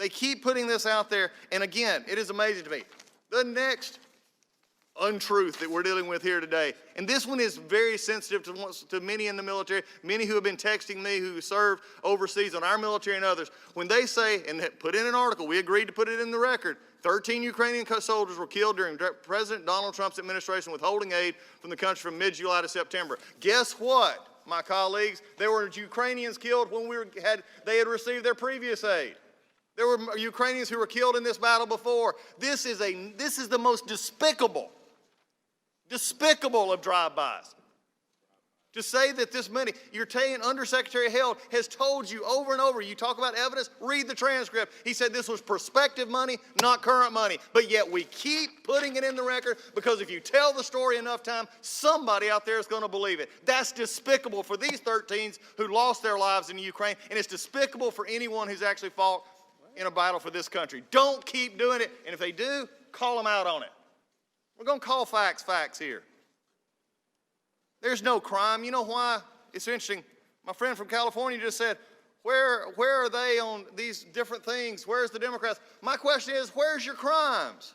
They keep putting this out there, and again, it is amazing to me. The next untruth that we're dealing with here today, and this one is very sensitive to many in the military, many who have been texting me who serve overseas on our military and others. When they say, and put in an article, we agreed to put it in the record, 13 Ukrainian soldiers were killed during President Donald Trump's administration withholding aid from the country from mid-July to September. Guess what, my colleagues? There were Ukrainians killed when they had received their previous aid. There were Ukrainians who were killed in this battle before. This is the most despicable of drive-bys. To say that this money, you're saying Undersecretary Held has told you over and over, you talk about evidence, read the transcript. He said this was prospective money, not current money. But yet we keep putting it in the record because if you tell the story enough time, somebody out there is going to believe it. That's despicable for these 13s who lost their lives in Ukraine, and it's despicable for anyone who's actually fought in a battle for this country. Don't keep doing it, and if they do, call them out on it. We're going to call facts facts here. There's no crime. You know why? It's interesting. My friend from California just said, where are they on these different things? Where's the Democrats? My question is, where's your crimes?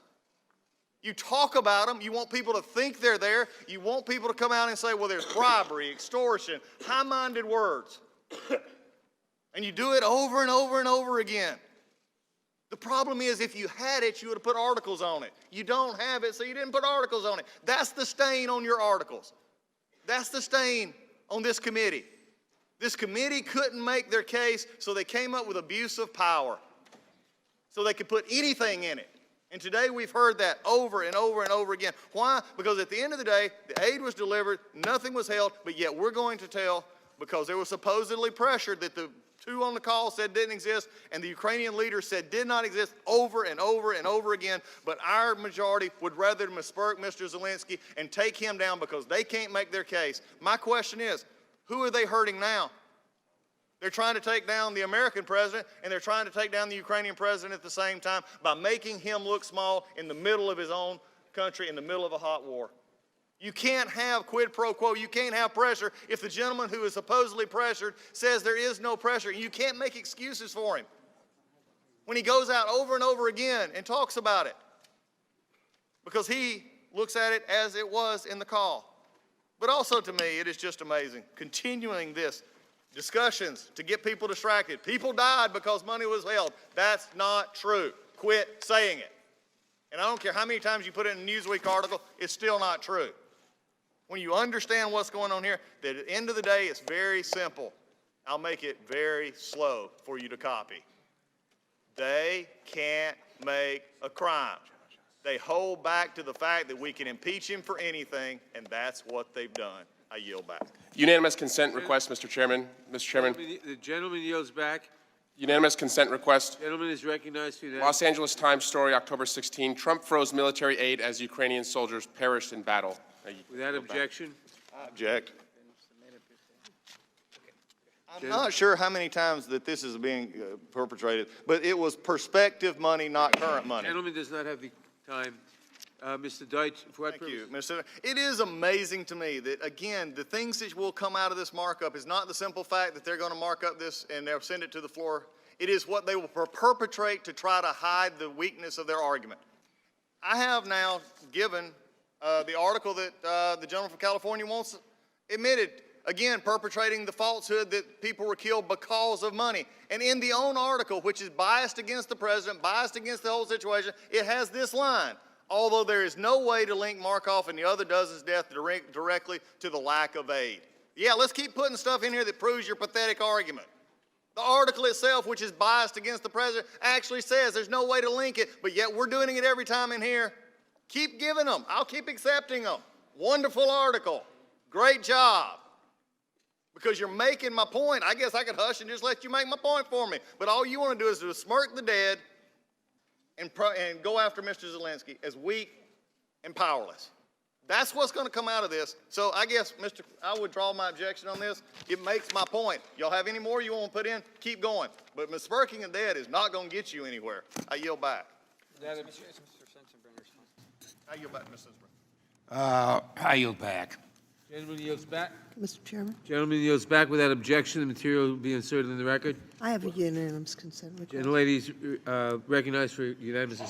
You talk about them. You want people to think they're there. You want people to come out and say, well, there's bribery, extortion, high-minded words. And you do it over and over and over again. The problem is if you had it, you would have put articles on it. You don't have it, so you didn't put articles on it. That's the stain on your articles. That's the stain on this committee. This committee couldn't make their case, so they came up with abuse of power. So they could put anything in it. And today we've heard that over and over and over again. Why? Because at the end of the day, the aid was delivered, nothing was held, but yet we're going to tell, because there was supposedly pressure that the two on the call said didn't exist, and the Ukrainian leader said did not exist over and over and over again. But our majority would rather besmirk Mr. Zelensky and take him down because they can't make their case. My question is, who are they hurting now? They're trying to take down the American president, and they're trying to take down the Ukrainian president at the same time by making him look small in the middle of his own country, in the middle of a hot war. You can't have quid pro quo. You can't have pressure if the gentleman who is supposedly pressured says there is no pressure. You can't make excuses for him when he goes out over and over again and talks about it because he looks at it as it was in the call. But also to me, it is just amazing. Continuing this discussions to get people distracted. People died because money was held. That's not true. Quit saying it. And I don't care how many times you put it in a Newsweek article, it's still not true. When you understand what's going on here, that at the end of the day, it's very simple. I'll make it very slow for you to copy. They can't make a crime. They hold back to the fact that we can impeach him for anything, and that's what they've done. I yield back. Unanimous consent request, Mr. Chairman. Mr. Chairman. The gentleman yields back. Unanimous consent request. The gentleman is recognized for that. Los Angeles Times story, October 16. Trump froze military aid as Ukrainian soldiers perished in battle. Without objection. I object. I'm not sure how many times that this is being perpetrated, but it was prospective money, not current money. The gentleman does not have the time. Mr. Deutsch, for what Thank you, purpose? Mr. It is amazing to me that, again, the things that will come out of this markup is not the simple fact that they're going to mark up this and they'll send it to the floor. It is what they will perpetrate to try to hide the weakness of their argument. I have now given the article that the gentleman from California wants admitted, again, perpetrating the falsehood that people were killed because of money. And in the own article, which is biased against the president, biased against the whole situation, it has this line: although there is no way to link Markov and the other dozen's death directly to the lack of aid. Yeah, let's keep putting stuff in here that proves your pathetic argument. The article itself, which is biased against the president, actually says there's no way to link it, but yet we're doing it every time in here. Keep giving them. I'll keep accepting them. Wonderful article. Great job. Because you're making my point. I guess I could hush and just let you make my point for me. But all you want to do is to smirk the dead and go after Mr. Zelensky as weak and powerless. That's what's going to come out of this. So I guess, I withdraw my objection on this. It makes my point. Y'all have any more you want to put in? Keep going. But smirking the dead is not going to get you anywhere. I yield back. Mr. Sensenbrenner's time. I yield back to Mr. Sensenbrenner. I yield back. Gentleman yields back. Mr. Chairman, Gentleman yields back without objection. The material will be inserted in the record. I have a unanimous consent request. Gentlelady's recognized for unanimous